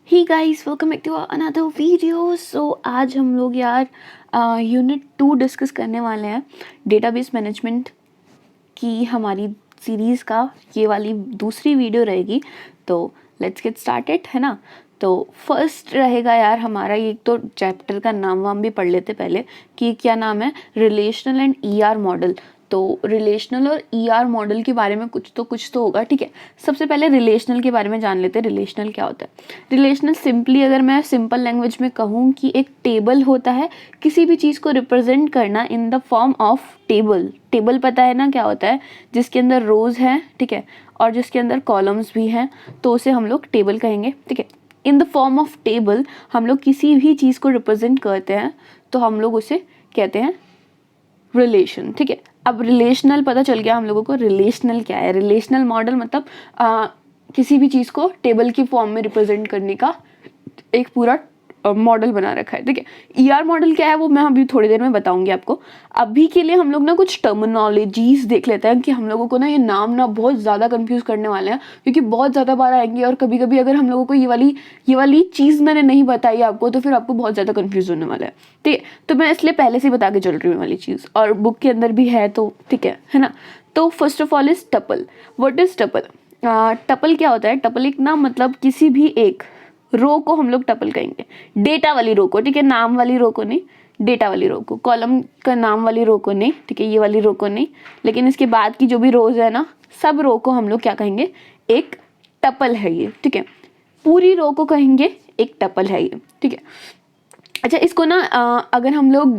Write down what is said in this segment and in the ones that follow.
He guys welcome back to another video. So आज हम लोग यार यूनिट 2 डिस्कस करने वाले हैं। डेटाबेस मैनेजमेंट की हमारी सीरीज़ का ये वाली दूसरी वीडियो रहेगी। तो लेट्स गेट स्टार्टेड, है ना। तो फर्स्ट रहेगा यार हमारा, एक तो चैप्टर का नाम वाम भी पढ़ लेते पहले कि क्या नाम है, रिलेशनल एंड ईआर मॉडल। तो रिलेशनल और ईआर मॉडल के बारे में कुछ तो होगा, ठीक है। सबसे पहले रिलेशनल के बारे में जान लेते हैं। रिलेशनल क्या होता है? रिलेशनल सिंपली अगर मैं सिंपल लैंग्वेज में कहूँ कि एक टेबल होता है, किसी भी चीज़ को रिप्रेजेंट करना in the form of table. Table पता है ना क्या होता है? जिसके अंदर रोज हैं, ठीक है, और जिसके अंदर कॉलम्स भी हैं, तो उसे हम लोग टेबल कहेंगे, ठीक है। In the form of table हम लोग किसी भी चीज़ को रिप्रेजेंट करते हैं तो हम लोग उसे कहते हैं रिलेशन, ठीक है। अब रिलेशनल पता चल गया हम लोगों को। रिलेशनल क्या है? रिलेशनल मॉडल मतलब किसी भी चीज़ को टेबल की फॉर्म में रिप्रेजेंट करने का एक पूरा मॉडल बना रखा है, ठीक है। ईआर मॉडल क्या है वो मैं अभी थोड़ी देर में बताऊंगी आपको। अभी के लिए हम लोग ना कुछ टर्मिनोलॉजीज देख लेते हैं कि हम लोगों को ना ये नाम ना बहुत ज़्यादा कंफ्यूज करने वाले हैं, क्योंकि बहुत ज़्यादा बार आएंगे और कभी कभी अगर हम लोगों को ये वाली चीज़ मैंने नहीं बताई आपको तो फिर आपको बहुत ज़्यादा कंफ्यूज होने वाला है, ठीक है। तो मैं इसलिए पहले से बता के चल रही हूँ वाली चीज़, और बुक के अंदर भी है, तो ठीक है ना। तो first of all is tuple. What is tuple? Tuple क्या होता है? टपल एक ना मतलब किसी भी एक रो को हम लोग टपल कहेंगे। डेटा वाली रो को, ठीक है, नाम वाली रो को नहीं, डेटा वाली रो को। कॉलम का नाम वाली रो को नहीं, ठीक है, ये वाली रो को नहीं, लेकिन इसके बाद की जो भी रोज है ना, सब रो को हम लोग क्या कहेंगे? एक टपल है ये, ठीक है। पूरी रो को कहेंगे एक टपल है ये, ठीक है। अच्छा, इसको ना अगर हम लोग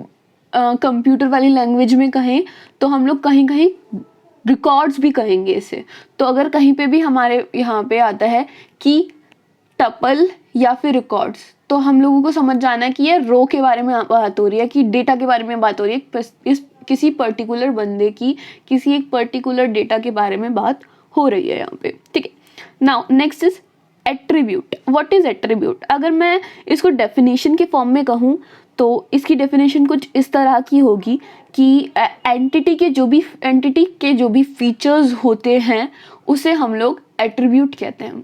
कंप्यूटर वाली लैंग्वेज में कहें तो हम लोग कहीं कहीं रिकॉर्ड्स भी कहेंगे इसे। तो अगर कहीं पे भी हमारे यहाँ पे आता है कि टपल या फिर रिकॉर्ड्स, तो हम लोगों को समझ जाना है कि ये रो के बारे में बात हो रही है, कि डेटा के बारे में बात हो रही है, इस किसी पर्टिकुलर बंदे की किसी एक पर्टिकुलर डेटा के बारे में बात हो रही है यहाँ पे, ठीक है। Now next is attribute. What is attribute? अगर मैं इसको डेफिनेशन के फॉर्म में कहूँ तो इसकी डेफिनेशन कुछ इस तरह की होगी कि एंटिटी के जो भी फीचर्स होते हैं उसे हम लोग एट्रीब्यूट कहते हैं।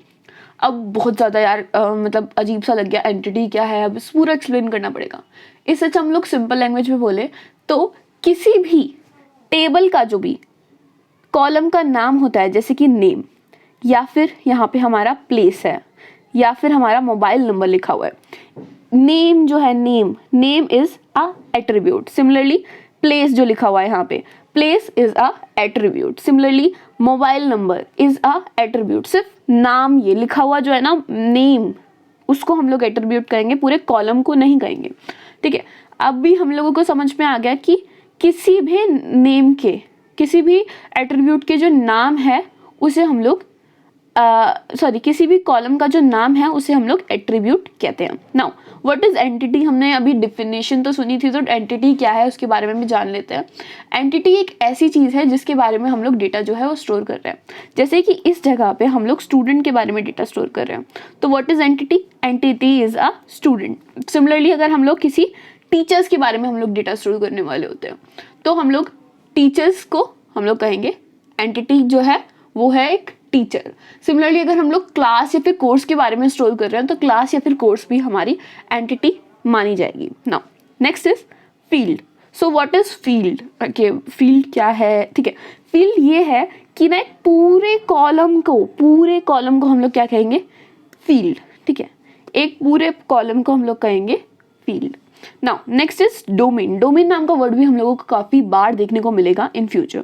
अब बहुत ज़्यादा यार मतलब अजीब सा लग गया, एंटिटी क्या है, अब इस पूरा एक्सप्लेन करना पड़ेगा। इससे हम लोग सिंपल लैंग्वेज में बोले तो किसी भी टेबल का जो भी कॉलम का नाम होता है, जैसे कि नेम, या फिर यहाँ पे हमारा प्लेस है, या फिर हमारा मोबाइल नंबर लिखा हुआ है। नेम जो है, name is a attribute. Similarly place जो लिखा हुआ है यहाँ पे, place is a attribute. Similarly mobile number is a attribute. सिर्फ नाम ये लिखा हुआ जो है ना, नेम, उसको हम लोग एट्रीब्यूट करेंगे, पूरे कॉलम को नहीं कहेंगे, ठीक है। अब भी हम लोगों को समझ में आ गया कि किसी भी नेम के, किसी भी एट्रीब्यूट के जो नाम है उसे हम लोग किसी भी कॉलम का जो नाम है उसे हम लोग एट्रीब्यूट कहते हैं। Now what is entity? हमने अभी डिफिनेशन तो सुनी थी, तो एंटिटी क्या है उसके बारे में भी जान लेते हैं। एंटिटी एक ऐसी चीज़ है जिसके बारे में हम लोग डेटा जो है वो स्टोर कर रहे हैं। जैसे कि इस जगह पे हम लोग स्टूडेंट के बारे में डेटा स्टोर कर रहे हैं, तो what is entity? Entity is a student. Similarly अगर हम लोग किसी टीचर्स के बारे में हम लोग डेटा स्टोर करने वाले होते हैं तो हम लोग टीचर्स को हम लोग कहेंगे एंटिटी जो है वो है एक टीचर। सिमिलरली अगर हम लोग क्लास या फिर कोर्स के बारे में स्टोर कर रहे हैं तो क्लास या फिर कोर्स भी हमारी एंटिटी मानी जाएगी। Now next is field. So what is field? Okay, field क्या है, ठीक है। फील्ड ये है कि ना पूरे कॉलम को हम लोग क्या कहेंगे? फील्ड, ठीक है। एक पूरे कॉलम को हम लोग कहेंगे field. Now next is domain. Domain नाम का वर्ड भी हम लोगों को काफी बार देखने को मिलेगा in future.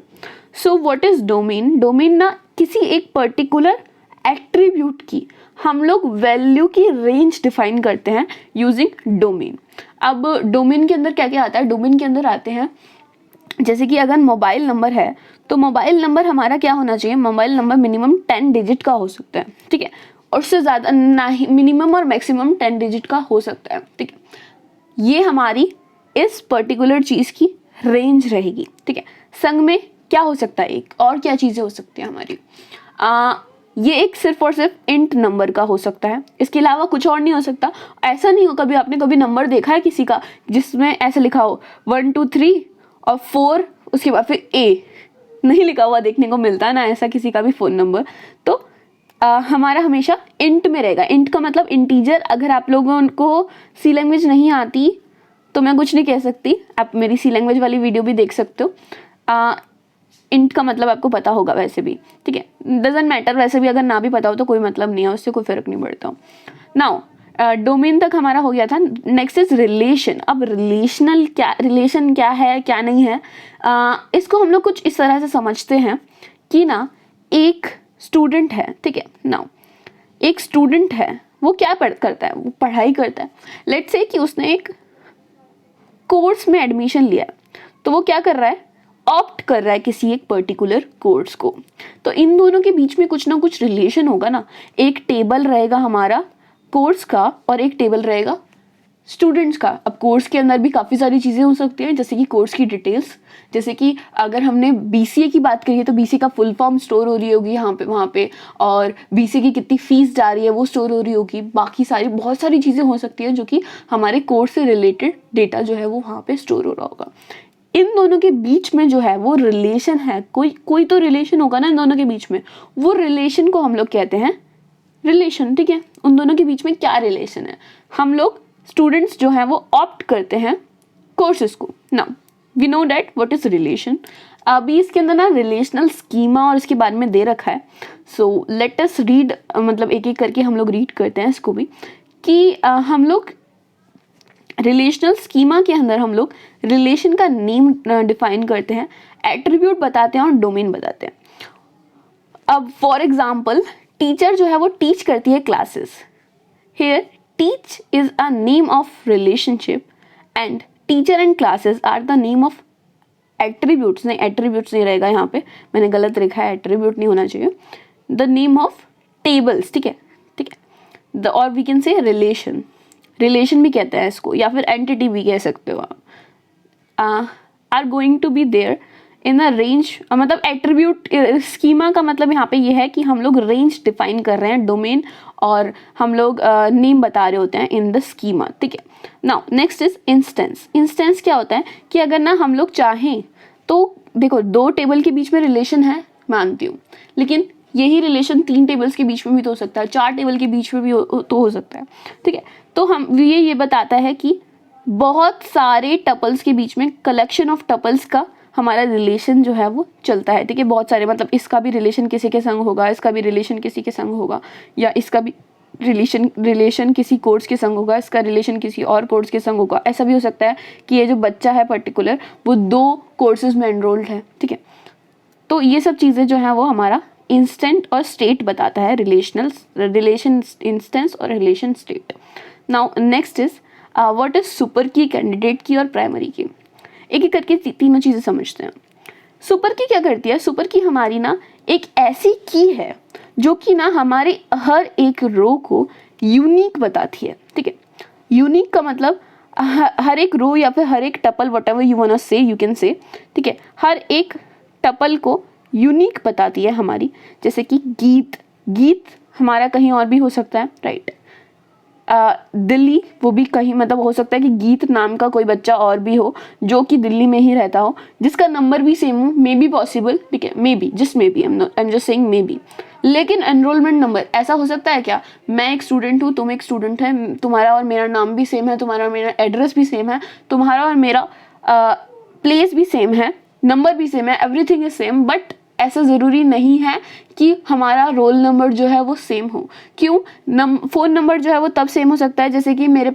So what is domain? Domain ना किसी एक पर्टिकुलर एट्रीब्यूट की हम लोग वैल्यू की रेंज डिफाइन करते हैं यूजिंग डोमेन। अब डोमेन के अंदर क्या क्या आता है? डोमेन के अंदर आते हैं जैसे कि अगर मोबाइल नंबर है तो मोबाइल नंबर हमारा क्या होना चाहिए? मोबाइल नंबर मिनिमम 10 डिजिट का हो सकता है, ठीक है, और उससे ज़्यादा ना ही, मिनिमम और मैक्सिमम 10 डिजिट का हो सकता है, ठीक है। ये हमारी इस पर्टिकुलर चीज़ की रेंज रहेगी, ठीक है। संग में क्या हो सकता है? एक और क्या चीज़ें हो सकती है हमारी? ये एक सिर्फ और सिर्फ इंट नंबर का हो सकता है, इसके अलावा कुछ और नहीं हो सकता। ऐसा नहीं हो, कभी आपने कभी नंबर देखा है किसी का जिसमें ऐसे लिखा हो 1 2 3 और 4 उसके बाद फिर ए नहीं लिखा हुआ देखने को मिलता है ना, ऐसा किसी का भी फ़ोन नंबर। तो हमारा हमेशा इंट में रहेगा। इंट का मतलब इंटीजर। अगर आप लोगों को सी लैंग्वेज नहीं आती तो मैं कुछ नहीं कह सकती, आप मेरी सी लैंग्वेज वाली वीडियो भी देख सकते हो। इंट का मतलब आपको पता होगा वैसे भी, ठीक है, डजेंट मैटर, वैसे भी अगर ना भी पता हो तो कोई मतलब नहीं है, उससे कोई फर्क नहीं पड़ता। नाउ डोमेन तक हमारा हो गया था। Next is relation. अब रिलेशन क्या है क्या नहीं है, इसको हम लोग कुछ इस तरह से समझते हैं कि ना एक स्टूडेंट है, ठीक है, नाउ एक स्टूडेंट है, वो क्या करता है, वो पढ़ाई करता है। लेट्स से कि उसने एक कोर्स में एडमिशन लिया है, तो वो क्या कर रहा है, ऑप्ट कर रहा है किसी एक पर्टिकुलर कोर्स को। तो इन दोनों के बीच में कुछ ना कुछ रिलेशन होगा ना। एक टेबल रहेगा हमारा कोर्स का और एक टेबल रहेगा स्टूडेंट्स का। अब कोर्स के अंदर भी काफ़ी सारी चीज़ें हो सकती हैं, जैसे कि कोर्स की डिटेल्स, जैसे कि अगर हमने बीसीए की बात करी है तो बीसीए का फुल फॉर्म स्टोर हो रही होगी यहाँ पे वहाँ पे, और बीसीए की कितनी फीस जा रही है वो स्टोर हो रही होगी। बाकी सारी बहुत सारी चीज़ें हो सकती हैं जो कि हमारे कोर्स से रिलेटेड डेटा जो है वो वहाँ पे स्टोर हो रहा होगा। इन दोनों के बीच में जो है वो रिलेशन है, कोई तो रिलेशन होगा ना इन दोनों के बीच में, वो रिलेशन को हम लोग कहते हैं रिलेशन, ठीक है। उन दोनों के बीच में क्या रिलेशन है, हम लोग स्टूडेंट्स जो है वो ऑप्ट करते हैं कोर्सेज को। Now we know that what is relation. अभी इसके अंदर ना रिलेशनल स्कीमा और इसके बारे में दे रखा है, सो लेट अस रीड, मतलब एक एक करके हम लोग रीड करते हैं इसको भी, कि हम लोग रिलेशनल स्कीमा के अंदर हम लोग रिलेशन का नेम डिफाइन करते हैं, एट्रीब्यूट बताते हैं और डोमेन बताते हैं। अब फॉर एग्जाम्पल टीचर जो है वो टीच करती है classes. Here teach is a name of relationship and teacher and classes are the name of attributes. नहीं, एट्रीब्यूट्स नहीं रहेगा यहाँ पे, मैंने गलत लिखा है, एट्रीब्यूट नहीं होना चाहिए, द नेम ऑफ टेबल्स, ठीक है, ठीक है। और we can say relation, relation भी कहते हैं इसको, या फिर एंटिटी भी कह सकते हो आप। Are going to be there in a range, मतलब एट्रीब्यूट स्कीमा का मतलब यहाँ पे ये है कि हम लोग रेंज डिफाइन कर रहे हैं, डोमेन और हम लोग नेम बता रहे होते हैं इन द स्कीमा, ठीक है। Now next is instance. Instance क्या होता है कि अगर ना हम लोग चाहें तो देखो, दो टेबल के बीच में रिलेशन है मानती हूँ, लेकिन यही रिलेशन 3 टेबल्स के बीच में भी तो हो सकता है, 4 टेबल के बीच में भी तो हो सकता है, ठीक है। तो हम ये बताता है कि बहुत सारे टपल्स के बीच में, कलेक्शन ऑफ टपल्स का हमारा रिलेशन जो है वो चलता है, ठीक है। बहुत सारे, मतलब इसका भी रिलेशन किसी के संग होगा, इसका भी रिलेशन किसी के संग होगा, या इसका भी रिलेशन किसी कोर्स के संग होगा, इसका रिलेशन किसी और कोर्स के संग होगा। ऐसा भी हो सकता है कि ये जो बच्चा है पर्टिकुलर वो 2 कोर्सेज में एनरोल्ड है, ठीक है। तो ये सब चीज़ें जो है वो हमारा इंस्टेंट और स्टेट बताता है, रिलेशन इंस्टेंस और relation state. Now next is what is super की, कैंडिडेट की और प्राइमरी की। एक एक करके तीनों चीज़ें समझते हैं। सुपर की क्या करती है, सुपर की हमारी ना एक ऐसी की है जो कि ना हमारे हर एक रो को यूनिक बताती है, ठीक है। यूनिक का मतलब हर एक रो या फिर हर एक tuple, whatever you want to say, you can say, ठीक है, हर एक टपल को यूनिक बताती है हमारी। जैसे कि गीत हमारा कहीं और भी हो सकता है, राइट। दिल्ली, वो भी कहीं, मतलब हो सकता है कि गीत नाम का कोई बच्चा और भी हो जो कि दिल्ली में ही रहता हो, जिसका नंबर भी सेम हो, मे बी पॉसिबल, ठीक है, may be, just may be, I am just saying may be. लेकिन एनरोलमेंट नंबर ऐसा हो सकता है क्या, मैं एक स्टूडेंट हूँ, तुम एक स्टूडेंट है, तुम्हारा और मेरा नाम भी सेम है, तुम्हारा और मेरा एड्रेस भी सेम है, तुम्हारा और मेरा प्लेस भी सेम है, नंबर भी सेम है, एवरीथिंग इज सेम, बट ऐसा ज़रूरी नहीं है कि हमारा रोल नंबर जो है वो सेम हो। क्यों? फ़ोन नंबर जो है वो तब सेम हो सकता है जैसे कि मेरे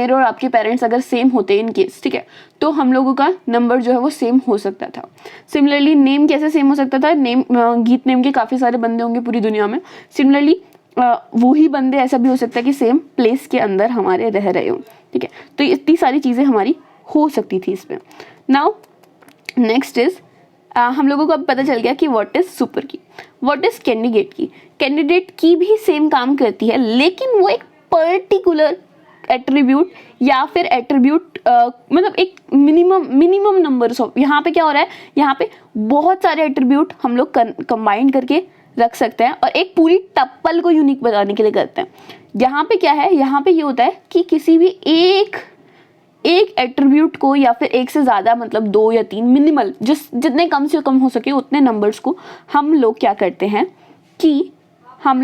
और आपके पेरेंट्स अगर सेम होते इन केस, ठीक है, तो हम लोगों का नंबर जो है वो सेम हो सकता था। सिमिलरली नेम कैसे सेम हो सकता था, गीत नेम के काफ़ी सारे बंदे होंगे पूरी दुनिया में, सिमिलरली वही बंदे ऐसा भी हो सकता है कि सेम प्लेस के अंदर हमारे रह रहे हो, ठीक है। तो इतनी सारी चीज़ें हमारी हो सकती थी इसमें। नाउ नेक्स्ट इज हम लोगों को अब पता चल गया कि व्हाट इज सुपर की, व्हाट इज कैंडिडेट की। कैंडिडेट की भी सेम काम करती है, लेकिन वो एक पर्टिकुलर एट्रीब्यूट या फिर एट्रीब्यूट मतलब एक मिनिमम नंबर्स ऑफ, यहाँ पे क्या हो रहा है, यहाँ पे बहुत सारे एट्रीब्यूट हम लोग कंबाइन करके रख सकते हैं और एक पूरी टप्पल को यूनिक बताने के लिए करते हैं। यहाँ पे क्या है, यहाँ पे ये होता है कि किसी भी एक एट्रीब्यूट को या फिर एक से ज़्यादा, मतलब 2 या 3 मिनिमल, जितने कम से कम हो सके उतने नंबर्स को हम लोग क्या करते हैं कि हम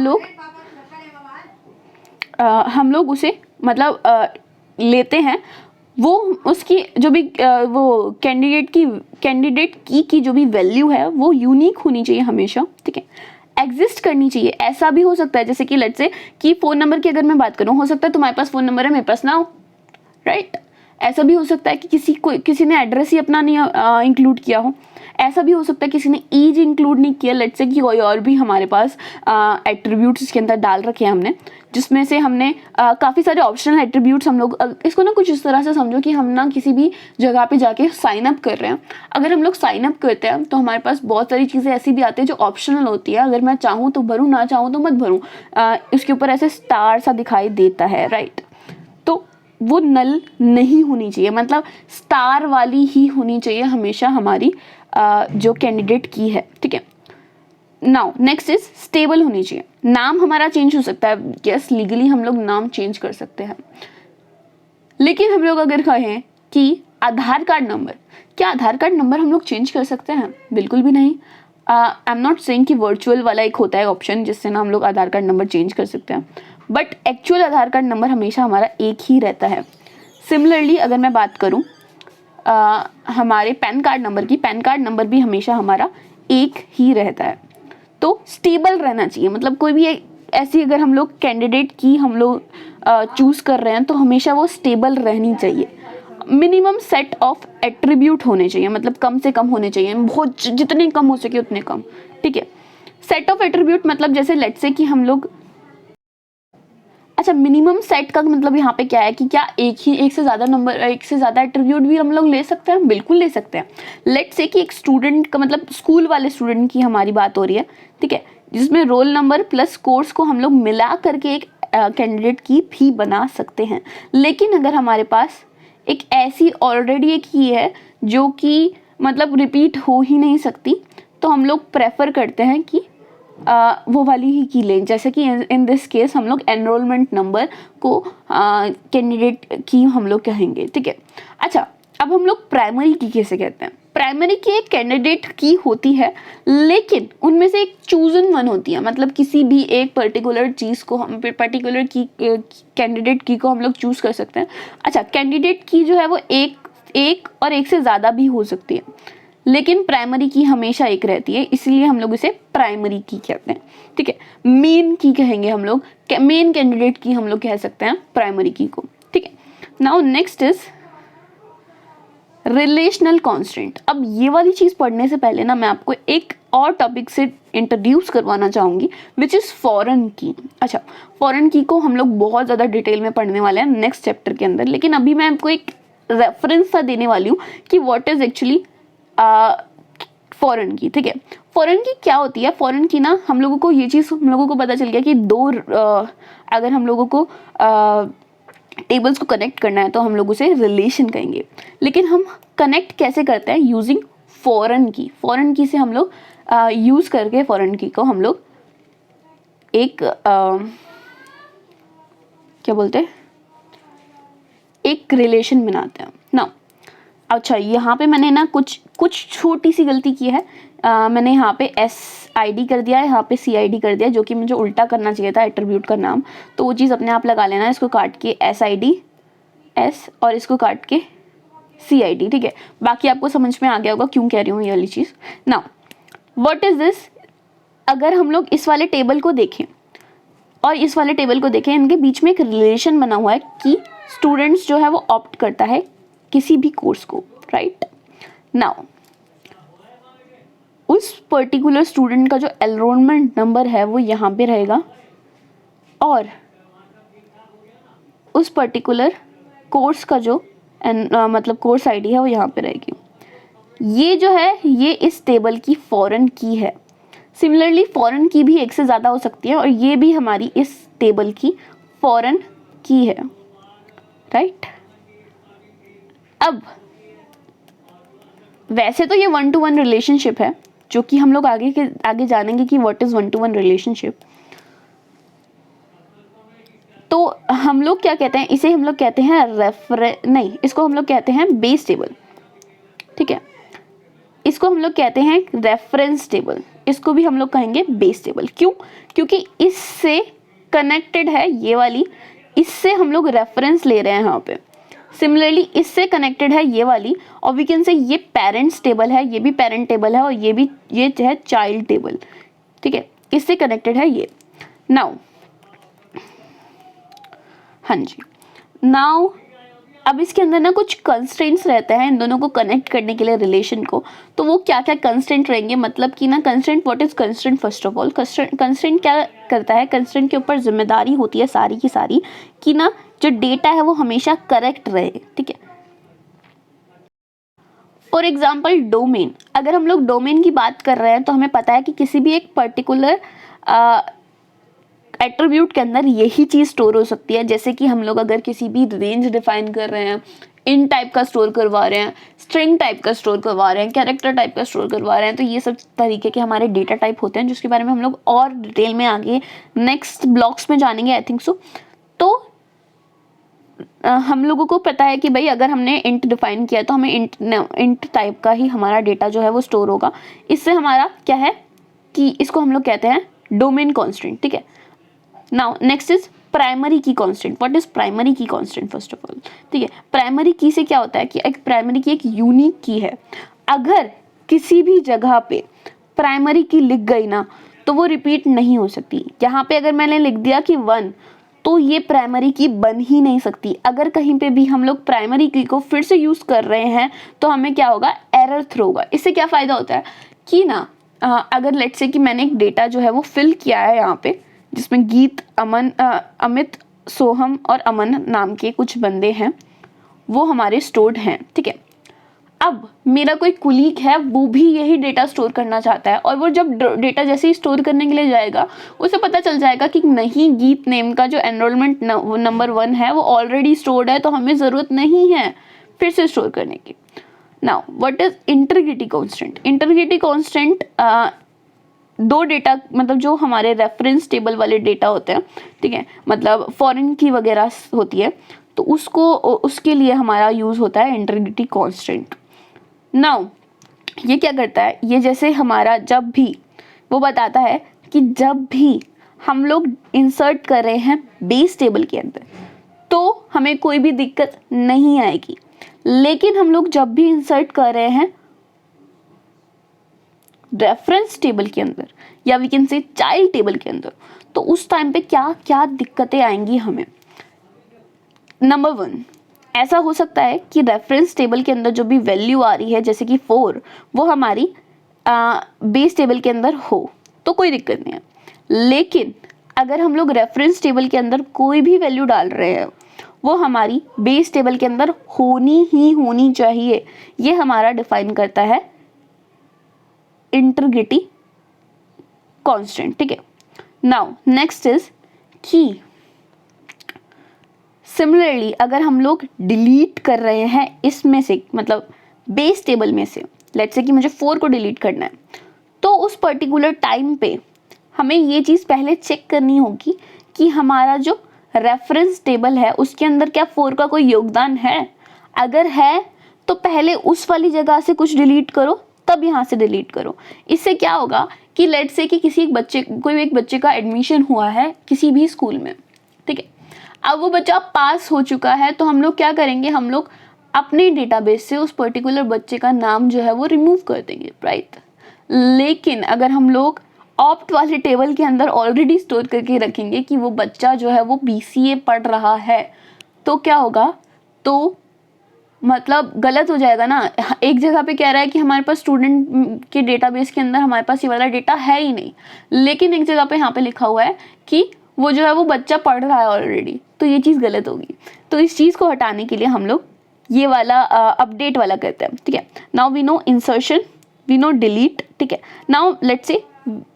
लोग उसे मतलब लेते हैं, वो उसकी जो भी वो कैंडिडेट की जो भी वैल्यू है वो यूनिक होनी चाहिए हमेशा, ठीक है, एग्जिस्ट करनी चाहिए। ऐसा भी हो सकता है जैसे कि लेट्स से कि फ़ोन नंबर की अगर मैं बात करूँ, हो सकता है तुम्हारे पास फ़ोन नंबर है, मेरे पास ना हो, राइट। ऐसा भी हो सकता है कि किसी ने एड्रेस ही अपना नहीं इंक्लूड किया हो। ऐसा भी हो सकता है किसी ने एज इंक्लूड नहीं किया, लेट्स से कि कोई और भी हमारे पास एट्रीब्यूट्स इसके अंदर डाल रखे हैं हमने, जिसमें से हमने काफ़ी सारे ऑप्शनल एट्रीब्यूट्स हम लोग इसको ना कुछ इस तरह से समझो कि हम ना किसी भी जगह पे जाके साइन अप कर रहे हैं। अगर हम लोग साइन अप करते हैं तो हमारे पास बहुत सारी चीज़ें ऐसी भी आती है जो ऑप्शनल होती है, अगर मैं चाहूँ तो भरूँ, ना चाहूँ तो मत भरूँ, उसके ऊपर ऐसे स्टार सा दिखाई देता है, राइट। तो वो नल नहीं होनी चाहिए, मतलब स्टार वाली ही होनी चाहिए हमेशा हमारी जो कैंडिडेट की है, ठीक है। नाउ नेक्स्ट इज स्टेबल होनी चाहिए। नाम हमारा चेंज हो सकता है, यस लीगली हम लोग नाम चेंज कर सकते हैं, लेकिन हम लोग अगर कहें कि आधार कार्ड नंबर, क्या आधार कार्ड नंबर हम लोग चेंज कर सकते हैं? बिल्कुल भी नहीं। आई एम नॉट सेइंग कि वर्चुअल वाला एक होता है ऑप्शन जिससे ना हम लोग आधार कार्ड नंबर चेंज कर सकते हैं, but actual Aadhaar card number हमेशा हमारा एक ही रहता है। सिमिलरली अगर मैं बात करूं हमारे पैन कार्ड नंबर की, पैन कार्ड नंबर भी हमेशा हमारा एक ही रहता है। तो स्टेबल रहना चाहिए, मतलब कोई भी ऐसी अगर हम लोग कैंडिडेट की हम लोग चूज़ कर रहे हैं तो हमेशा वो स्टेबल रहनी चाहिए। मिनिमम सेट ऑफ एट्रीब्यूट होने चाहिए, मतलब कम से कम होने चाहिए, बहुत जितने कम हो सके उतने कम, ठीक है। सेट ऑफ एट्रीब्यूट मतलब जैसे लेट्स से कि हम लोग, अच्छा मिनिमम सेट का मतलब यहाँ पे क्या है कि क्या एक से ज़्यादा नंबर, एक से ज़्यादा एट्रीब्यूट भी हम लोग ले सकते हैं? बिल्कुल ले सकते हैं। लेट्स से कि एक स्टूडेंट का मतलब स्कूल वाले स्टूडेंट की हमारी बात हो रही है, ठीक है, जिसमें रोल नंबर प्लस कोर्स को हम लोग मिला करके एक कैंडिडेट की भी बना सकते हैं। लेकिन अगर हमारे पास एक ऐसी ऑलरेडी एक की है जो कि मतलब रिपीट हो ही नहीं सकती, तो हम लोग प्रेफर करते हैं कि वो वाली ही की लें। जैसे कि इन दिस केस हम लोग एनरोलमेंट नंबर को कैंडिडेट की हम लोग कहेंगे, ठीक है। अच्छा, अब हम लोग प्राइमरी की कैसे कहते हैं? प्राइमरी की एक कैंडिडेट की होती है, लेकिन उनमें से एक चूजन वन होती है, मतलब किसी भी एक पर्टिकुलर चीज़ को हम पर्टिकुलर की कैंडिडेट की को हम लोग चूज़ कर सकते हैं। अच्छा, कैंडिडेट की जो है वो एक और एक से ज़्यादा भी हो सकती है, लेकिन प्राइमरी की हमेशा एक रहती है, इसलिए हम लोग इसे प्राइमरी की कहते हैं, ठीक है। मेन की कहेंगे हम लोग, मेन कैंडिडेट की हम लोग कह सकते हैं प्राइमरी की को, ठीक है। Now next is relational constant. अब ये वाली चीज़ पढ़ने से पहले ना मैं आपको एक और टॉपिक से इंट्रोड्यूस करवाना चाहूँगी, विच इज़ फॉरेन की। अच्छा, फॉरेन की को हम लोग बहुत ज़्यादा डिटेल में पढ़ने वाले हैं नेक्स्ट चैप्टर के अंदर, लेकिन अभी मैं आपको एक रेफरेंस सा देने वाली हूँ कि व्हाट इज़ एक्चुअली फॉरेन की, ठीक है। फॉरेन की क्या होती है? फॉरेन की ना हम लोगों को ये चीज़ हम लोगों को पता चल गया कि अगर हम लोगों को टेबल्स को कनेक्ट करना है तो हम लोग उसे रिलेशन कहेंगे, लेकिन हम कनेक्ट कैसे करते हैं? यूजिंग फॉरेन की। फॉरेन की से हम लोग यूज़ करके फॉरेन की को हम लोग एक क्या बोलते हैं, एक रिलेशन बनाते हैं ना। अच्छा, यहाँ पे मैंने ना कुछ छोटी सी गलती की है। मैंने यहाँ पे SID कर दिया है, यहाँ पे CID कर दिया, जो कि मुझे उल्टा करना चाहिए था एट्रीब्यूट का नाम, तो वो चीज़ अपने आप लगा लेना। इसको काट के SID S और इसको काट के CID, ठीक है। बाकी आपको समझ में आ गया होगा क्यों कह रही हूँ ये वाली चीज़। Now what is this? अगर हम लोग इस वाले टेबल को देखें और इस वाले टेबल को देखें, इनके बीच में एक रिलेशन बना हुआ है कि स्टूडेंट्स जो है वो ऑप्ट करता है किसी भी कोर्स को, राइट। नाउ उस पर्टिकुलर स्टूडेंट का जो एनरोलमेंट नंबर है वो यहाँ पे रहेगा और उस पर्टिकुलर कोर्स का जो मतलब कोर्स ID है वो यहाँ पे रहेगी। ये जो है ये इस टेबल की फॉरेन की है। सिमिलरली फॉरेन की भी एक से ज़्यादा हो सकती है और ये भी हमारी इस टेबल की फॉरेन की है, राइट। अब वैसे तो ये 1-to-1 रिलेशनशिप है, जो कि हम लोग आगे जानेंगे कि व्हाट इज़ 1-to-1 रिलेशनशिप। तो हम लोग क्या कहते हैं, इसे हम लोग कहते हैं इसको हम लोग कहते हैं बेस टेबल, ठीक है। इसको हम लोग कहते हैं रेफरेंस टेबल, इसको भी हम लोग कहेंगे बेस टेबल। क्यों? क्योंकि इससे कनेक्टेड है ये वाली, इससे हम लोग रेफरेंस ले रहे हैं यहाँ पे। सिमिलरली इससे कनेक्टेड है ये वाली, और वी कैन से ये पेरेंट्स टेबल है, ये भी पेरेंट टेबल है, और ये है चाइल्ड टेबल, ठीक है, इससे कनेक्टेड है ये। नाउ हाँ जी, नाउ अब इसके अंदर ना कुछ कंस्ट्रेंट्स रहते हैं इन दोनों को कनेक्ट करने के लिए, रिलेशन को। तो वो क्या क्या कंस्ट्रेंट रहेंगे, मतलब कि ना constraint, what is constraint? First of all constraint क्या करता है, कंस्ट्रेंट के ऊपर जिम्मेदारी होती है सारी की सारी कि ना जो डेटा है वो हमेशा करेक्ट रहे, ठीक है। फॉर एग्जाम्पल डोमेन, अगर हम लोग डोमेन की बात कर रहे हैं तो हमें पता है कि किसी भी एक पर्टिकुलर एट्रीब्यूट के अंदर यही चीज़ स्टोर हो सकती है। जैसे कि हम लोग अगर किसी भी रेंज डिफाइन कर रहे हैं, इन टाइप का स्टोर करवा रहे हैं, स्ट्रिंग टाइप का स्टोर करवा रहे हैं, कैरेक्टर टाइप का स्टोर करवा रहे हैं, तो ये सब तरीके के हमारे डेटा टाइप होते हैं, जिसके बारे में हम लोग और डिटेल में आगे नेक्स्ट ब्लॉक्स में जानेंगे, आई थिंक सो। तो हम लोगों को पता है कि भाई अगर हमने इंट डिफाइन किया तो हमें इंट टाइप का ही हमारा डेटा जो है वो स्टोर होगा। इससे हमारा क्या है कि इसको हम लोग कहते हैं डोमेन कॉन्स्टेंट, ठीक है। नाउ नेक्स्ट इज प्राइमरी की कांस्टेंट। व्हाट इज प्राइमरी की कांस्टेंट? फर्स्ट ऑफ ऑल, ठीक है, प्राइमरी की से क्या होता है कि एक प्राइमरी की एक यूनिक की है। अगर किसी भी जगह पे प्राइमरी की लिख गई ना तो वो रिपीट नहीं हो सकती। यहाँ पे अगर मैंने लिख दिया कि 1 तो ये प्राइमरी की बन ही नहीं सकती। अगर कहीं पे भी हम लोग प्राइमरी की को फिर से यूज कर रहे हैं तो हमें क्या होगा, एरर थ्रो होगा। इससे क्या फायदा होता है कि ना अगर लेट्स से कि मैंने एक डेटा जो है वो फिल किया है यहाँ पे, जिसमें गीत, अमित, सोहम और अमन नाम के कुछ बंदे हैं, वो हमारे स्टोर्ड हैं, ठीक है। अब मेरा कोई कुलीग है, वो भी यही डेटा स्टोर करना चाहता है, और वो जब डेटा जैसे ही स्टोर करने के लिए जाएगा उसे पता चल जाएगा कि नहीं, गीत नेम का जो एनरोलमेंट नंबर 1 है वो ऑलरेडी स्टोर्ड है, तो हमें ज़रूरत नहीं है फिर से स्टोर करने की। Now what is integrity constant? Integrity constant दो डेटा, मतलब जो हमारे रेफरेंस टेबल वाले डेटा होते हैं, ठीक है, मतलब फॉरेन की वगैरह होती है, तो उसके लिए हमारा यूज़ होता है इंटीग्रिटी कांस्टेंट। नाउ ये क्या करता है, ये जैसे हमारा जब भी वो बताता है कि जब भी हम लोग इंसर्ट कर रहे हैं बेस टेबल के अंदर तो हमें कोई भी दिक्कत नहीं आएगी, लेकिन हम लोग जब भी इंसर्ट कर रहे हैं रेफरेंस टेबल के अंदर या we can say child table के अंदर, तो उस टाइम पे क्या क्या दिक्कतें आएंगी हमें। नंबर 1, ऐसा हो सकता है कि रेफरेंस टेबल के अंदर जो भी वैल्यू आ रही है, जैसे कि 4, वो हमारी बेस टेबल के अंदर हो तो कोई दिक्कत नहीं है। लेकिन अगर हम लोग रेफरेंस टेबल के अंदर कोई भी वैल्यू डाल रहे हैं, वो हमारी बेस टेबल के अंदर होनी ही होनी चाहिए। ये हमारा डिफाइन करता है इंटीग्रिटी कांस्टेंट, ठीक है। नाउ नेक्स्ट इज की। सिमिलरली अगर हम लोग डिलीट कर रहे हैं इसमें से, मतलब बेस टेबल में से, लेट्स से कि मुझे 4 को डिलीट करना है, तो उस पर्टिकुलर टाइम पे हमें ये चीज़ पहले चेक करनी होगी कि हमारा जो रेफरेंस टेबल है उसके अंदर क्या 4 का कोई योगदान है। अगर है तो पहले उस वाली जगह से कुछ डिलीट करो, तब यहाँ से डिलीट करो। इससे क्या होगा कि लेट्स से कि कोई एक बच्चे का एडमिशन हुआ है किसी भी स्कूल में, ठीक है, अब वो बच्चा पास हो चुका है, तो हम लोग क्या करेंगे, हम लोग अपने डेटाबेस से उस पर्टिकुलर बच्चे का नाम जो है वो रिमूव कर देंगे, राइट। लेकिन अगर हम लोग ऑप्ट वाले टेबल के अंदर ऑलरेडी स्टोर करके रखेंगे कि वो बच्चा जो है वो BCA पढ़ रहा है, तो क्या होगा, तो मतलब गलत हो जाएगा ना। एक जगह पे कह रहा है कि हमारे पास स्टूडेंट के डेटाबेस के अंदर हमारे पास ये वाला डेटा है ही नहीं, लेकिन एक जगह पे यहाँ पे लिखा हुआ है कि वो जो है वो बच्चा पढ़ रहा है ऑलरेडी, तो ये चीज़ गलत होगी। तो इस चीज़ को हटाने के लिए हम लोग ये वाला अपडेट वाला करते हैं, ठीक है। Now we know insertion, we know delete, ठीक है। नाउ लेट्स से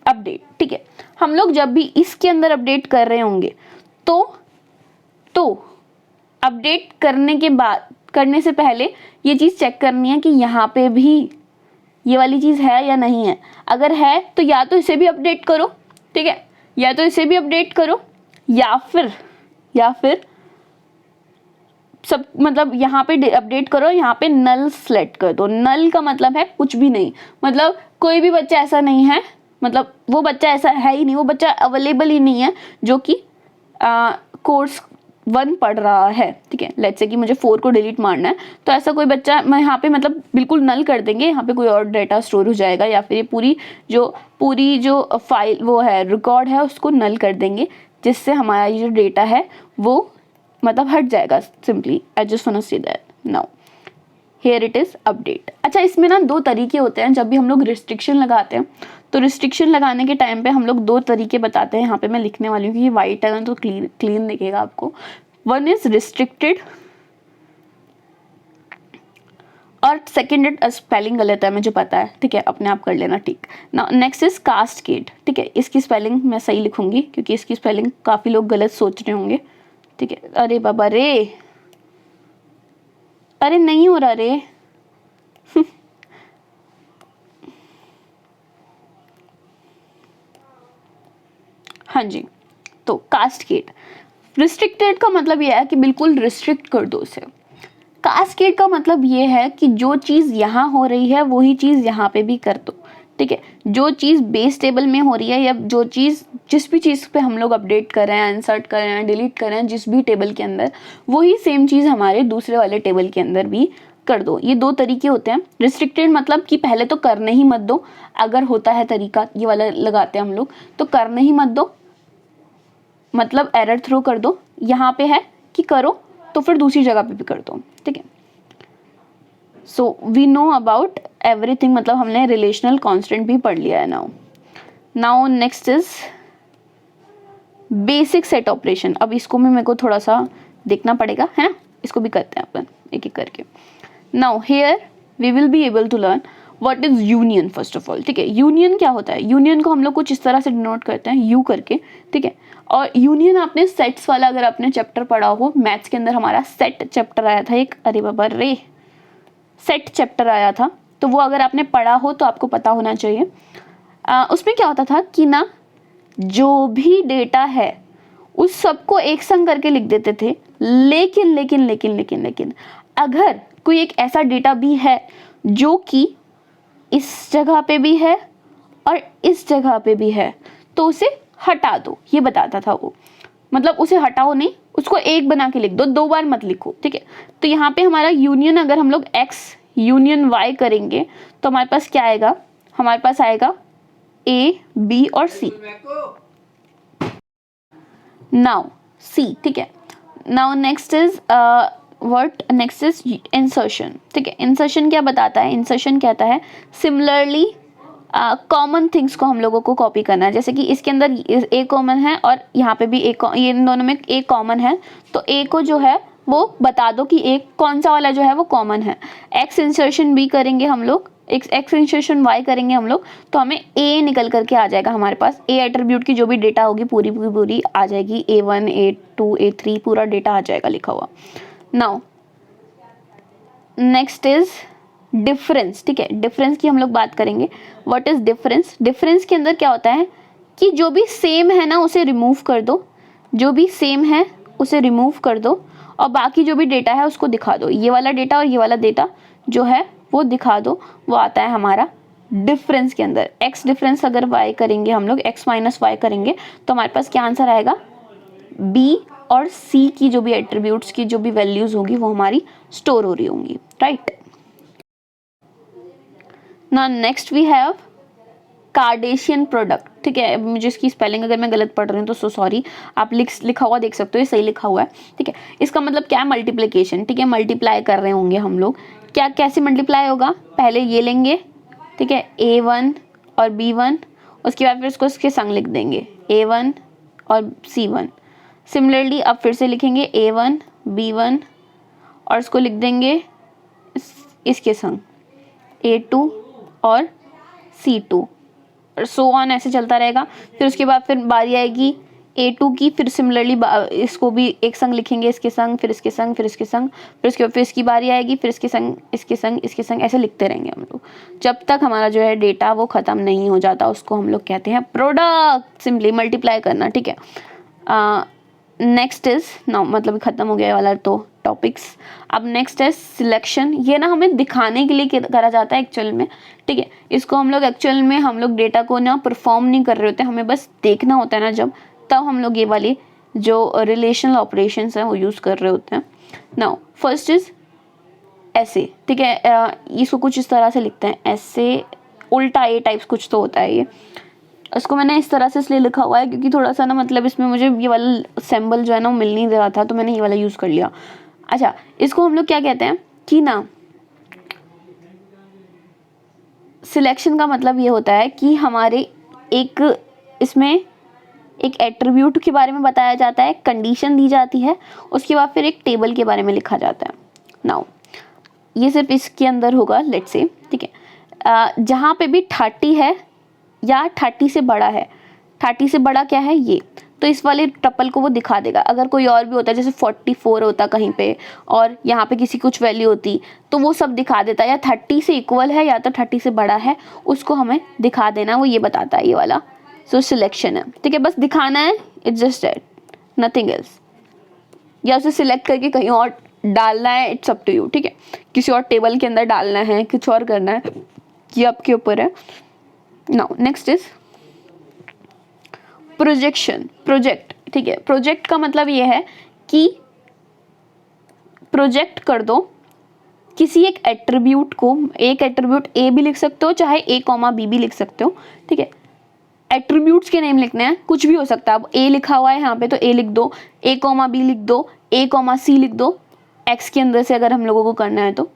अपडेट, ठीक है। हम लोग जब भी इसके अंदर अपडेट कर रहे होंगे तो अपडेट करने से पहले ये चीज़ चेक करनी है कि यहाँ पे भी ये वाली चीज़ है या नहीं है। अगर है तो या तो इसे भी अपडेट करो, ठीक है, या तो इसे भी अपडेट करो, या फिर सब मतलब यहाँ पे अपडेट करो, यहाँ पे नल सेलेक्ट कर दो। नल का मतलब है कुछ भी नहीं, मतलब कोई भी बच्चा ऐसा नहीं है, मतलब वो बच्चा ऐसा है ही नहीं, वो बच्चा अवेलेबल ही नहीं है जो कि कोर्स 1 पढ़ रहा है, ठीक है। लेट्स से कि मुझे 4 को डिलीट मारना है, तो ऐसा कोई बच्चा मैं यहाँ पे मतलब बिल्कुल नल कर देंगे, यहाँ पे कोई और डेटा स्टोर हो जाएगा, या फिर ये पूरी जो फाइल वो है रिकॉर्ड है उसको नल कर देंगे, जिससे हमारा ये जो डेटा है वो मतलब हट जाएगा। Simply I just want to say that now here it is update. अच्छा, इसमें ना 2 तरीके होते हैं जब भी हम लोग रिस्ट्रिक्शन लगाते हैं। तो रिस्ट्रिक्शन लगाने के टाइम पे हम लोग 2 तरीके बताते हैं, यहाँ पे मैं लिखने वाली हूँ, क्योंकि वाइट है ना तो क्लीन दिखेगा आपको। 1 इज रिस्ट्रिक्टेड और सेकेंड स्पेलिंग गलत है मुझे पता है, ठीक है, अपने आप कर लेना ठीक। नाउ नेक्स्ट इज कास्केड, ठीक है। इसकी स्पेलिंग मैं सही लिखूंगी क्योंकि इसकी स्पेलिंग काफ़ी लोग गलत सोच रहे होंगे, ठीक है। अरे बाबा रे, अरे नहीं हो रहा रे हाँ जी, तो कास्केड रिस्ट्रिक्टेड का मतलब यह है कि बिल्कुल रिस्ट्रिक्ट कर दो उसे। कास्केड का मतलब ये है कि जो चीज़ यहाँ हो रही है वही चीज़ यहाँ पे भी कर दो, ठीक है। जो चीज़ बेस टेबल में हो रही है, या जो चीज़ जिस भी चीज़ पे हम लोग अपडेट कर रहे हैं, इंसर्ट कर रहे हैं, डिलीट कर रहे हैं, जिस भी टेबल के अंदर, वही सेम चीज़ हमारे दूसरे वाले टेबल के अंदर भी कर दो। ये 2 तरीके होते हैं। रिस्ट्रिक्टेड मतलब कि पहले तो करने ही मत दो, अगर होता है तरीका ये वाला लगाते हैं हम लोग, तो करने ही मत दो मतलब एरर थ्रो कर दो। यहाँ पे है कि करो तो फिर दूसरी जगह पे भी कर दो, ठीक है। So we know about everything, मतलब हमने रिलेशनल कांस्टेंट भी पढ़ लिया है। Now next is basic set operation. अब इसको में मेरे को थोड़ा सा देखना पड़ेगा, है ना, इसको भी करते हैं अपन एक एक करके। Now here we will be able to learn what is union first of all, ठीक है। यूनियन क्या होता है? यूनियन को हम लोग कुछ इस तरह से डिनोट करते हैं यू करके, ठीक है। और यूनियन आपने सेट्स वाला अगर आपने चैप्टर पढ़ा हो, मैथ्स के अंदर हमारा सेट चैप्टर आया था एक, अरे बाबा रे, सेट चैप्टर आया था, तो वो अगर आपने पढ़ा हो तो आपको पता होना चाहिए। उसमें क्या होता था कि ना जो भी डेटा है उस सबको एक संग करके लिख देते थे, लेकिन लेकिन लेकिन लेकिन लेकिन अगर कोई एक ऐसा डेटा भी है जो कि इस जगह पे भी है और इस जगह पे भी है, तो उसे हटा दो, ये बताता था वो। मतलब उसे हटाओ नहीं, उसको एक बना के लिख दो, 2 बार मत लिखो, ठीक है। तो यहाँ पे हमारा यूनियन, अगर हम लोग x यूनियन y करेंगे तो हमारे पास क्या आएगा? हमारे पास आएगा a, b और c। नाउ c, ठीक है। Now next is what next is insertion, ठीक है। इंसर्शन क्या बताता है? इंसर्शन कहता है सिमिलरली कॉमन थिंग्स को हम लोगों को कॉपी करना है। जैसे कि इसके अंदर ए कॉमन है और यहाँ पे भी एक, ये इन दोनों में एक कॉमन है, तो ए को जो है वो बता दो कि एक कौन सा वाला जो है वो कॉमन है। एक्स इंसर्शन बी करेंगे हम लोग, एक्स इंसर्शन वाई करेंगे हम लोग, तो हमें ए निकल करके आ जाएगा हमारे पास। ए एट्रीब्यूट की जो भी डेटा होगी पूरी आ जाएगी, A1 A2 A3 पूरा डेटा आ जाएगा लिखा हुआ। नाउ नेक्स्ट इज डिफरेंस, ठीक है। डिफरेंस की हम लोग बात करेंगे। What is difference? डिफरेंस के अंदर क्या होता है कि जो भी सेम है ना उसे रिमूव कर दो, जो भी सेम है उसे रिमूव कर दो और बाकी जो भी डेटा है उसको दिखा दो। ये वाला डेटा और ये वाला डेटा जो है वो दिखा दो, वो आता है हमारा डिफरेंस के अंदर। एक्स डिफरेंस अगर वाई करेंगे हम लोग, एक्स माइनस वाई करेंगे, तो हमारे पास क्या आंसर आएगा? बी और सी की जो भी एट्रीब्यूट्स की जो भी वैल्यूज होगी वो हमारी स्टोर हो रही होंगी, right. Now next we have Cartesian product, ठीक है। मुझे इसकी स्पेलिंग अगर मैं गलत पढ़ रही हूँ तो सो सॉरी, आप लिखा हुआ देख सकते हो, ये सही लिखा हुआ है, ठीक है। इसका मतलब क्या है? मल्टीप्लिकेशन, ठीक है। मल्टीप्लाई कर रहे होंगे हम लोग, क्या कैसे मल्टीप्लाई होगा? पहले ये लेंगे, ठीक है, A1 और B1, उसके बाद फिर उसको इसके संग लिख देंगे A1 और C1। सिमिलरली अब फिर से लिखेंगे A1 B1 और उसको लिख देंगे इसके संग A2 और C2, और सो ऑन ऐसे चलता रहेगा। फिर उसके बाद फिर बारी आएगी A2 की, फिर सिमिलरली इसको भी एक संग लिखेंगे, इसके संग, फिर इसके संग, फिर इसके संग, फिर उसके बाद फिर इसकी बारी आएगी, फिर इसके संग, इसके संग, इसके संग, ऐसे लिखते रहेंगे हम लोग जब तक हमारा जो है डेटा वो ख़त्म नहीं हो जाता। उसको हम लोग कहते हैं प्रोडक्ट, सिंपली मल्टीप्लाई करना, ठीक है। नेक्स्ट इज नाउ, मतलब खत्म हो गया ये वाला तो टॉपिक्स। अब नेक्स्ट है सिलेक्शन। ये ना हमें दिखाने के लिए करा जाता है एक्चुअल में, ठीक है। इसको हम लोग एक्चुअल में हम लोग डेटा को ना परफॉर्म नहीं कर रहे होते, हमें बस देखना होता है ना जब, तब हम लोग ये वाली जो रिलेशनल ऑपरेशंस हैं वो यूज़ कर रहे होते हैं। नाउ फर्स्ट इज ऐसे, ठीक है। इसको कुछ इस तरह से लिखते हैं, ऐसे उल्टा ए टाइप्स कुछ तो होता है ये। इसको मैंने इस तरह से इसलिए लिखा हुआ है क्योंकि थोड़ा सा ना मतलब इसमें मुझे ये वाला सिंबल जो है ना वो मिल नहीं दे रहा था, तो मैंने ये वाला यूज़ कर लिया। अच्छा, इसको हम लोग क्या कहते हैं कि ना, सिलेक्शन का मतलब ये होता है कि हमारे एक इसमें एक एट्रीब्यूट के बारे में बताया जाता है, कंडीशन दी जाती है, उसके बाद फिर एक टेबल के बारे में लिखा जाता है। नाउ ये सिर्फ इसके अंदर होगा, लेट्स से, ठीक है। जहाँ पे भी 30 है या 30 से बड़ा है, 30 से बड़ा क्या है ये, तो इस वाले टपल को वो दिखा देगा। अगर कोई और भी होता है जैसे 44 होता कहीं पे और यहाँ पे किसी कुछ वैल्यू होती तो वो सब दिखा देता है, या 30 से इक्वल है या तो 30 से बड़ा है, उसको हमें दिखा देना, वो ये बताता है ये वाला। सो सिलेक्शन है, ठीक है, बस दिखाना है, it's just that, nothing else. या उसे सिलेक्ट करके कहीं और डालना है, इट्स अप टू यू, ठीक है। किसी और टेबल के अंदर डालना है, कुछ और करना है, ये आपके ऊपर है। Now next is projection, project, ठीक है। प्रोजेक्ट का मतलब ये है कि प्रोजेक्ट कर दो किसी एक एट्रीब्यूट को, एक एट्रीब्यूट ए भी लिख सकते हो चाहे ए कॉमा बी भी लिख सकते हो, ठीक है। एट्रीब्यूट्स के नेम लिखने हैं, कुछ भी हो सकता है। अब ए लिखा हुआ है यहाँ पे तो ए लिख दो, ए कॉमा बी लिख दो, ए कॉमा सी लिख दो, एक्स के अंदर से अगर हम लोगों को करना है तो।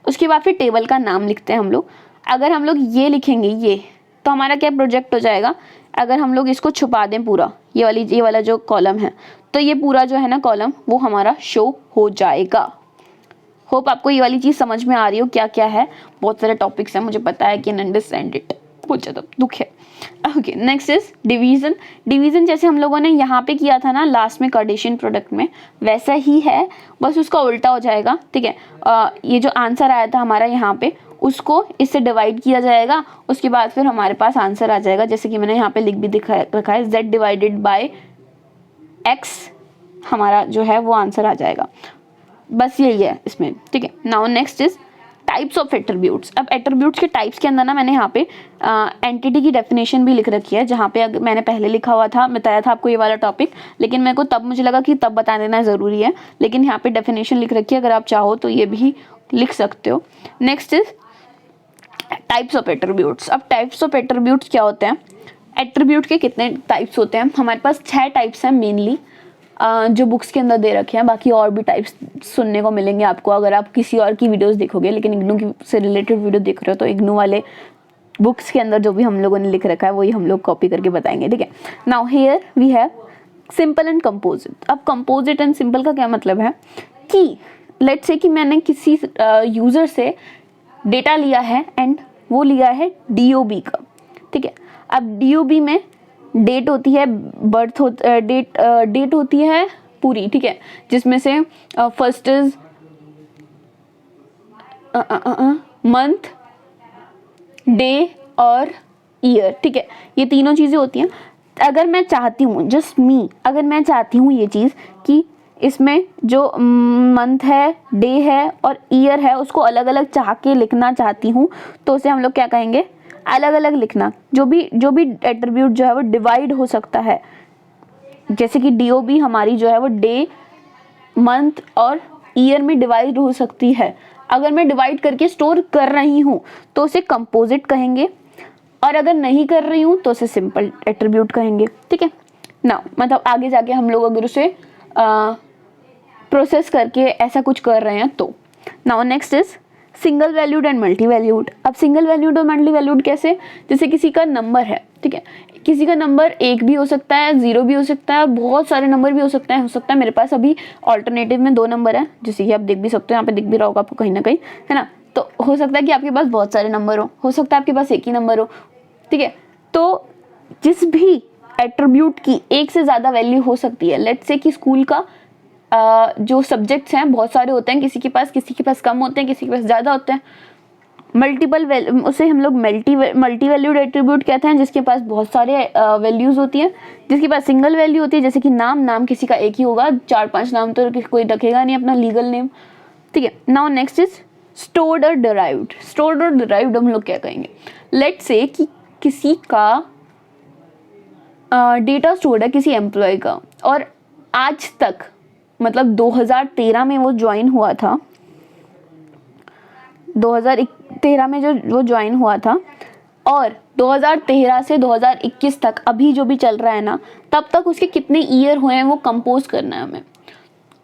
उसके बाद फिर टेबल का नाम लिखते हैं हम लोग। अगर हम लोग ये लिखेंगे ये, तो हमारा क्या प्रोजेक्ट हो जाएगा। अगर हम लोग इसको छुपा दें पूरा, ये वाला जो कॉलम है, तो ये पूरा जो है ना कॉलम वो हमारा शो हो जाएगा। होप आपको ये वाली चीज़ समझ में आ रही हो क्या क्या है। बहुत सारे टॉपिक्स हैं, मुझे पता है कि अंडरस्टैंड इट, बहुत ज़्यादा दुख है। Okay, next is division. Division जैसे हम लोगों ने यहाँ पे किया था ना लास्ट में कार्टेशियन प्रोडक्ट में, वैसा ही है, बस उसका उल्टा हो जाएगा, ठीक है। ये जो आंसर आया था हमारा यहाँ पे, उसको इससे डिवाइड किया जाएगा, उसके बाद फिर हमारे पास आंसर आ जाएगा। जैसे कि मैंने यहाँ पे लिख भी रखा है, z डिवाइडेड बाय x, हमारा जो है वो आंसर आ जाएगा। बस यही है इसमें, ठीक है। Now next is types of attributes. अब एट्रीब्यूट्स के टाइप्स के अंदर ना मैंने यहाँ पे एंटिटी की डेफिनेशन भी लिख रखी है, जहाँ पे मैंने पहले लिखा हुआ था, बताया था आपको ये वाला टॉपिक, लेकिन मेरे को तब मुझे लगा कि तब बता देना ज़रूरी है, लेकिन यहाँ पे डेफिनेशन लिख रखी है, अगर आप चाहो तो ये भी लिख सकते हो। Next is types of attributes. अब टाइप्स ऑफ एट्रीब्यूट्स क्या होते हैं, एट्रीब्यूट के कितने टाइप्स होते हैं, हमारे पास 6 टाइप्स हैं मेनली, जो बुक्स के अंदर दे रखे हैं। बाकी और भी टाइप्स सुनने को मिलेंगे आपको अगर आप किसी और की वीडियोस देखोगे, लेकिन इग्नू की से रिलेटेड वीडियो देख रहे हो तो इग्नू वाले बुक्स के अंदर जो भी हम लोगों ने लिख रखा है वही हम लोग कॉपी करके बताएंगे, ठीक है। Now here we have simple and composite. अब कंपोजिट एंड सिंपल का क्या मतलब है कि लेट्स से कि मैंने किसी यूज़र से डेटा लिया है एंड वो लिया है DOB का, ठीक है। अब DOB में डेट होती है, डेट होती है पूरी, ठीक है, जिसमें से फर्स्ट इज मंथ, डे और ईयर, ठीक है, ये तीनों चीज़ें होती हैं। अगर मैं चाहती हूँ, जस्ट मी, अगर मैं चाहती हूँ ये चीज़ कि इसमें जो मंथ है, डे है और ईयर है उसको अलग अलग चाह के लिखना चाहती हूँ, तो उसे हम लोग क्या कहेंगे, अलग अलग लिखना। जो भी एट्रीब्यूट जो है वो डिवाइड हो सकता है, जैसे कि DOB हमारी जो है वो डे, मंथ और ईयर में डिवाइड हो सकती है। अगर मैं डिवाइड करके स्टोर कर रही हूँ तो उसे कंपोजिट कहेंगे, और अगर नहीं कर रही हूँ तो उसे सिंपल एट्रीब्यूट कहेंगे, ठीक है ना। मतलब आगे जाके हम लोग अगर उसे प्रोसेस करके ऐसा कुछ कर रहे हैं तो। Now next is single valued and multi valued. अब सिंगल वैल्यूड और मल्टी वैल्यूड कैसे, जैसे किसी का नंबर है, ठीक है, किसी का नंबर 1 भी हो सकता है, 0 भी हो सकता है और बहुत सारे नंबर भी हो सकता है मेरे पास अभी ऑल्टरनेटिव में 2 नंबर है, जैसे कि आप देख भी सकते हो, यहाँ पे दिख भी रहा होगा आपको कहीं ना कहीं, है ना। तो हो सकता है कि आपके पास बहुत सारे नंबर हो सकता है आपके पास एक ही नंबर हो, ठीक है। तो जिस भी एट्रीब्यूट की एक से ज़्यादा वैल्यू हो सकती है, लेट्स से कि स्कूल का जो सब्जेक्ट्स हैं बहुत सारे होते हैं, किसी के पास कम होते हैं, किसी के पास ज़्यादा होते हैं, मल्टीपल उसे हम लोग मल्टी वैल्यूड एट्रीब्यूट कहते हैं, जिसके पास बहुत सारे वैल्यूज़ होती हैं। जिसके पास सिंगल वैल्यू होती है, जैसे कि नाम किसी का एक ही होगा, 4-5 नाम तो कोई रखेगा नहीं अपना लीगल नेम, ठीक है। नाउ नेक्स्ट इज स्टोर्ड और डिराइव्ड। स्टोर्ड और डिराइव्ड हम लोग क्या कहेंगे, लेट्स से कि किसी का डेटा स्टोर्ड है किसी एम्प्लॉय का, और आज तक मतलब 2013 में वो ज्वाइन हुआ था, 2013 में जो वो ज्वाइन हुआ था, और 2013 से 2021 तक अभी जो भी चल रहा है ना, तब तक उसके कितने ईयर हुए हैं वो कंपोज करना है हमें,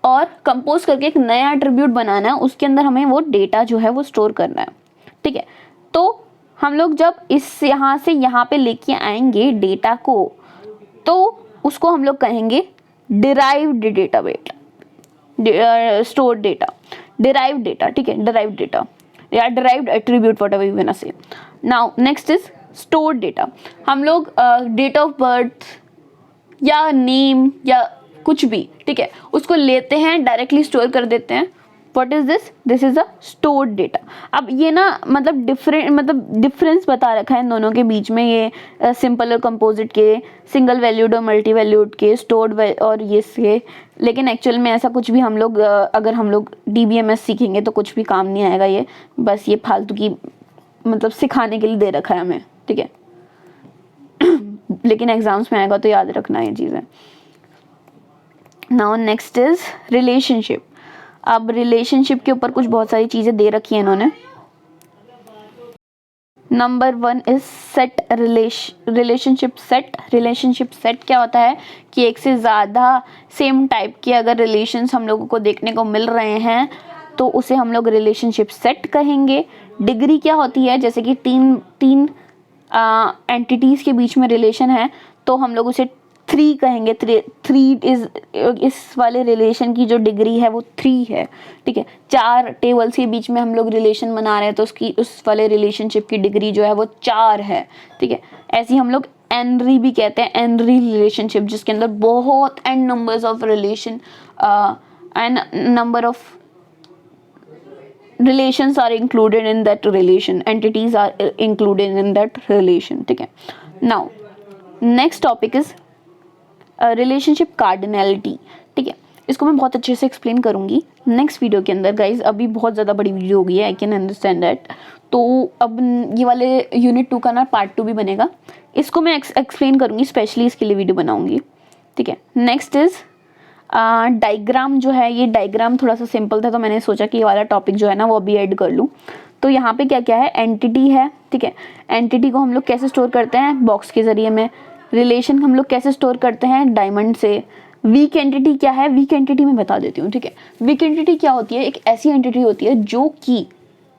और कंपोज करके एक नया एट्रीब्यूट बनाना है, उसके अंदर हमें वो डेटा जो है वो स्टोर करना है, ठीक है। तो हम लोग जब इस यहाँ से यहाँ पे लेके आएंगे डेटा को, तो उसको हम लोग कहेंगे derived data, stored data, derived data, ठीक है, डिराइव्ड डेटा या derived attribute, whatever you want to say. Now next is stored data. हम लोग डेट ऑफ बर्थ या नेम या कुछ भी, ठीक है, उसको लेते हैं, डायरेक्टली स्टोर कर देते हैं। What is this, this is a stored data. अब ये ना मतलब डिफरेंस बता रखा है इन दोनों के बीच में, ये सिंपल और कंपोजिट के, सिंगल वैल्यूड और मल्टी वैल्यूड के, स्टोर्ड और ये से, लेकिन एक्चुअल में ऐसा कुछ भी हम लोग अगर हम लोग DBMS सीखेंगे तो कुछ भी काम नहीं आएगा, ये बस ये फालतू की मतलब सिखाने के लिए दे रखा है हमें, ठीक है। लेकिन एग्जाम्स में आएगा तो याद रखना ये चीज़ें। Now next is relationship. अब रिलेशनशिप के ऊपर कुछ बहुत सारी चीज़ें दे रखी हैं इन्होंने। Number 1 is set relationship set. Relationship set क्या होता है कि एक से ज़्यादा सेम टाइप के अगर रिलेशंस हम लोगों को देखने को मिल रहे हैं तो उसे हम लोग रिलेशनशिप सेट कहेंगे। डिग्री क्या होती है, जैसे कि तीन एंटिटीज़ के बीच में रिलेशन है तो हम लोग उसे 3 कहेंगे। 3 इज इस वाले रिलेशन की जो डिग्री है वो 3 है, ठीक है। 4 टेबल्स के बीच में हम लोग रिलेशन बना रहे हैं तो उसकी उस वाले रिलेशनशिप की डिग्री जो है वो 4 है, ठीक है। ऐसे ही हम लोग एनरी भी कहते हैं, एनरी रिलेशनशिप, जिसके अंदर बहुत and numbers of relation and number of relations are included in that relation, entities are included in that relation, ठीक है। now next topic is relationship cardinality, ठीक है। इसको मैं बहुत अच्छे से एक्सप्लेन करूंगी नेक्स्ट वीडियो के अंदर गाइज, अभी बहुत ज़्यादा बड़ी वीडियो हो गई है, आई कैन अंडरस्टैंड दैट। तो अब ये वाले यूनिट 2 का ना पार्ट 2 भी बनेगा, इसको मैं एक्सप्लेन करूंगी, स्पेशली इसके लिए वीडियो बनाऊंगी, ठीक है। नेक्स्ट इज डायग्राम जो है, ये डायग्राम थोड़ा सा सिंपल था तो मैंने सोचा कि ये वाला टॉपिक जो है ना वो अभी ऐड कर लूँ। तो यहाँ पे क्या क्या है, एंटिटी है, ठीक है। एंटिटी को हम लोग कैसे स्टोर करते हैं, बॉक्स के जरिए में। रिलेशन हम लोग कैसे स्टोर करते हैं, डायमंड से। वीक एंटिटी क्या है, वीक एंटिटी मैं बता देती हूँ, ठीक है। वीक एंटिटी क्या होती है, एक ऐसी एंटिटी होती है जो कि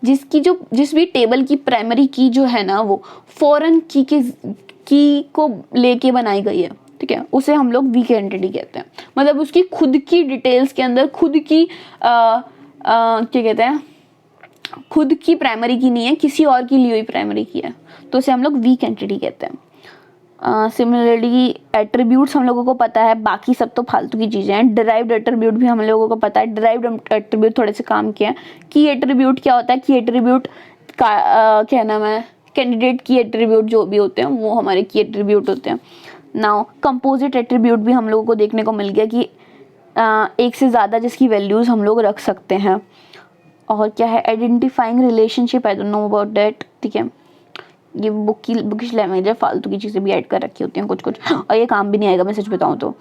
जिस भी टेबल की प्राइमरी की जो है ना वो फॉरेन की को लेके बनाई गई है, ठीक है, उसे हम लोग वीक एंटिटी कहते हैं। मतलब उसकी खुद की डिटेल्स के अंदर खुद की क्या कहते हैं, खुद की प्राइमरी की नहीं है, किसी और की ली हुई प्राइमरी की है, तो उसे हम लोग वीक एंटिटी कहते हैं। सिमिलरली एट्रीब्यूट्स हम लोगों को पता है, बाकी सब तो फालतू की चीज़ें हैं। डिराइव्ड एट्रीब्यूट भी हम लोगों को पता है। डिराइव्ड एट्रीब्यूट थोड़े से काम किया है। की एट्रीब्यूट क्या होता है, की एट्रीब्यूट का क्या नाम है, कैंडिडेट की एट्रीब्यूट जो भी होते हैं वो हमारे की एट्रीब्यूट होते हैं। नाउ कंपोजिट एट्रीब्यूट भी हम लोगों को देखने को मिल गया कि एक से ज़्यादा जिसकी वैल्यूज़ हम लोग रख सकते हैं। और क्या है, identifying relationship, I don't know about that, ठीक है। ये बुकिश लैंग्वेज है, फालतू की चीज़ें भी ऐड कर रखी होती हैं कुछ और ये काम भी नहीं आएगा मैं सच बताऊँ तो।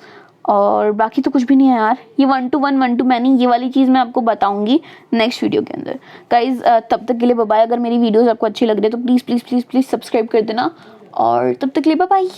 और बाकी तो कुछ भी नहीं है यार, ये 1 to 1 1 to many ये वाली चीज़ मैं आपको बताऊंगी नेक्स्ट वीडियो के अंदर। गाइज तब तक के लिए बाय बाय। अगर मेरी वीडियोस आपको अच्छी लग रही है तो please please please please subscribe कर देना, और तब तक के लिए बाय बाय।